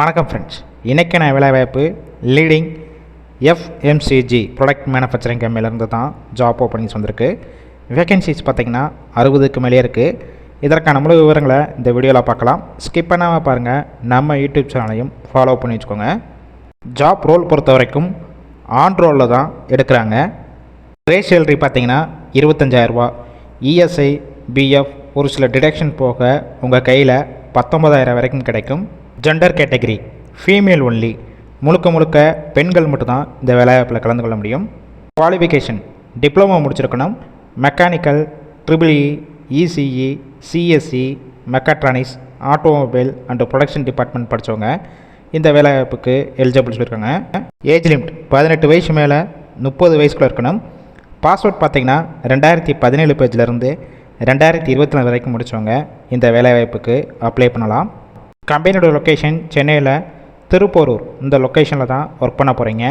வணக்கம் ஃப்ரெண்ட்ஸ், இன்றைக்கான வேலைவாய்ப்பு லீடிங் எஃப்எம்சிஜி ப்ராடக்ட் மேனுஃபேக்சரிங் கம்பெனிலேருந்து தான் ஜாப் ஓப்பனிங்ஸ் வந்திருக்கு. வேகன்சிஸ் பார்த்திங்கன்னா 60க்கு மேலே இருக்குது. இதற்கான முழு விவரங்களை இந்த வீடியோவில் பார்க்கலாம். ஸ்கிப் பண்ணாமல் பாருங்கள். நம்ம யூடியூப் சேனலையும் ஃபாலோ பண்ணி வச்சுக்கோங்க. ஜாப் ரோல் பொறுத்த வரைக்கும் ஆன் ரோலில் தான் எடுக்கிறாங்க. கிரேஸ் சேலரி பார்த்திங்கன்னா 25,000 இஎஸ்ஐ பிஎஃப் ஒரு சில டிடக்ஷன் போக உங்கள் கையில் 19,000 வரைக்கும் கிடைக்கும். ஜெண்டர் கேட்டகரி ஃபீமேல் ஒன்லி, முழுக்க பெண்கள் மட்டும்தான் இந்த வேலைவாய்ப்பில் கலந்து கொள்ள முடியும். குவாலிஃபிகேஷன் டிப்ளமோ முடிச்சிருக்கணும். Mechanical, triple E, ECE, CSE, mechatronics, automobile and production department படித்தவங்க இந்த வேலைவாய்ப்புக்கு எலிஜிபிள் சொல்லியிருக்காங்க. ஏஜ் லிமிட் 18 வயசு மேலே 30 வயசுக்குள்ளே இருக்கணும். பாஸ்வேர்ட் பார்த்திங்கன்னா 2017 பேஜிலேருந்து 2024 வரைக்கும் முடித்தவங்க இந்த வேலைவாய்ப்புக்கு அப்ளை பண்ணலாம். கம்பெனியோட லொக்கேஷன் சென்னையில் திருப்போரூர், இந்த லொக்கேஷனில் தான் ஒர்க் பண்ண போகிறீங்க.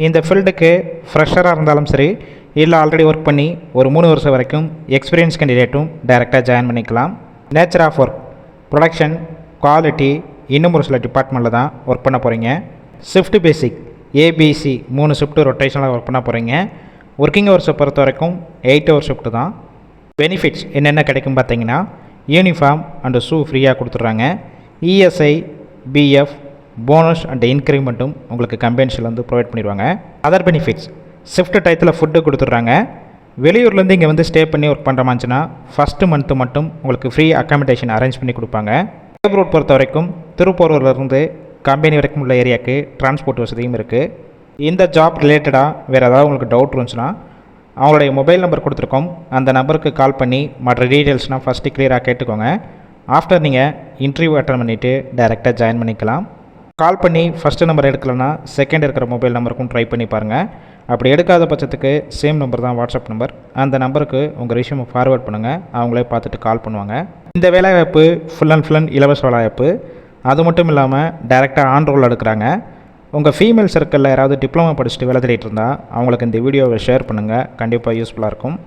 இந்த ஃபீல்டுக்கு ஃப்ரெஷராக இருந்தாலும் சரி, இல்லை ஆல்ரெடி ஒர்க் பண்ணி ஒரு 3 வருஷம் வரைக்கும் எக்ஸ்பீரியன்ஸ் கேண்டிடேட்டும் டைரெக்டாக ஜாயின் பண்ணிக்கலாம். Nature of work, production, quality, இன்னும் ஒரு சில டிபார்ட்மெண்ட்டில் தான் ஒர்க் பண்ண போகிறீங்க. ஷிஃப்ட் பேசிக் ஏபிசி 3 ஷிஃப்ட்டு ரொட்டேஷனில் ஒர்க் பண்ண போகிறீங்க. ஒர்க்கிங் ஹவர்ஸை பொறுத்த வரைக்கும் 8 ஹவர் ஷிஃப்ட்டு தான். பெனிஃபிட்ஸ் என்னென்ன கிடைக்கும் பார்த்தீங்கன்னா, யூனிஃபார்ம் அண்டு ஷூ ஃப்ரீயாக கொடுத்துட்றாங்க. இஎஸ்ஐ பிஎஃப் போனஸ் அண்ட் இன்க்ரிமெண்ட்டும் உங்களுக்கு கம்பெனிஸ்லேருந்து ப்ரொவைட் பண்ணிடுவாங்க. அதர் பெனிஃபிட்ஸ் ஷிஃப்ட் டயத்தில் ஃபுட்டு கொடுத்துட்றாங்க. வெளியூர்லேருந்து இங்கே வந்து ஸ்டே பண்ணி ஒர்க் பண்ணுற மாதிரினா ஃபஸ்ட்டு மந்த்து மட்டும் உங்களுக்கு ஃப்ரீ அக்காமடேஷன் அரேஞ்ச் பண்ணி கொடுப்பாங்க. கேப் ரோட் பொறுத்த வரைக்கும் திருப்பூரூர்லேருந்து கம்பெனி வரைக்கும் உள்ள ஏரியாவுக்கு டிரான்ஸ்போர்ட் வசதியும் இருக்குது. இந்த ஜாப் ரிலேட்டடாக வேறு ஏதாவது உங்களுக்கு டவுட் இருந்துச்சுன்னா அவங்களுடைய மொபைல் நம்பர் கொடுத்துருக்கோம், அந்த நம்பருக்கு கால் பண்ணி மற்ற டீட்டெயில்ஸ்னால் ஃபஸ்ட்டு கிளியராக கேட்டுக்கோங்க. ஆஃப்டர் நீங்கள் இன்டர்வியூ அட்டன் பண்ணிவிட்டு டைரெக்டாக ஜாயின் பண்ணிக்கலாம். கால் பண்ணி ஃபஸ்ட்டு நம்பர் எடுக்கலைன்னா செகண்ட் இருக்கிற மொபைல் நம்பருக்கும் ட்ரை பண்ணி பாருங்கள். அப்படி எடுக்காத பட்சத்துக்கு சேம் நம்பர் தான் வாட்ஸ்அப் நம்பர், அந்த நம்பருக்கு உங்கள் ரிஷ்யூமை ஃபார்வேர்ட் பண்ணுங்கள், அவங்களே பார்த்துட்டு கால் பண்ணுவாங்க. இந்த வேலைவாய்ப்பு ஃபுல் அண்ட் இலவச வேலைவாய்ப்பு. அது மட்டும் இல்லாமல் டைரெக்டாக ஆன் ரோல் எடுக்கிறாங்க. உங்கள் ஃபீமேல் சர்க்கிளில் யாராவது டிப்ளமோ படிச்சுட்டு வேலை தேடிட்டு இருந்தால் அவங்களுக்கு இந்த வீடியோவை ஷேர் பண்ணுங்கள், கண்டிப்பாக யூஸ்ஃபுல்லாக இருக்கும்.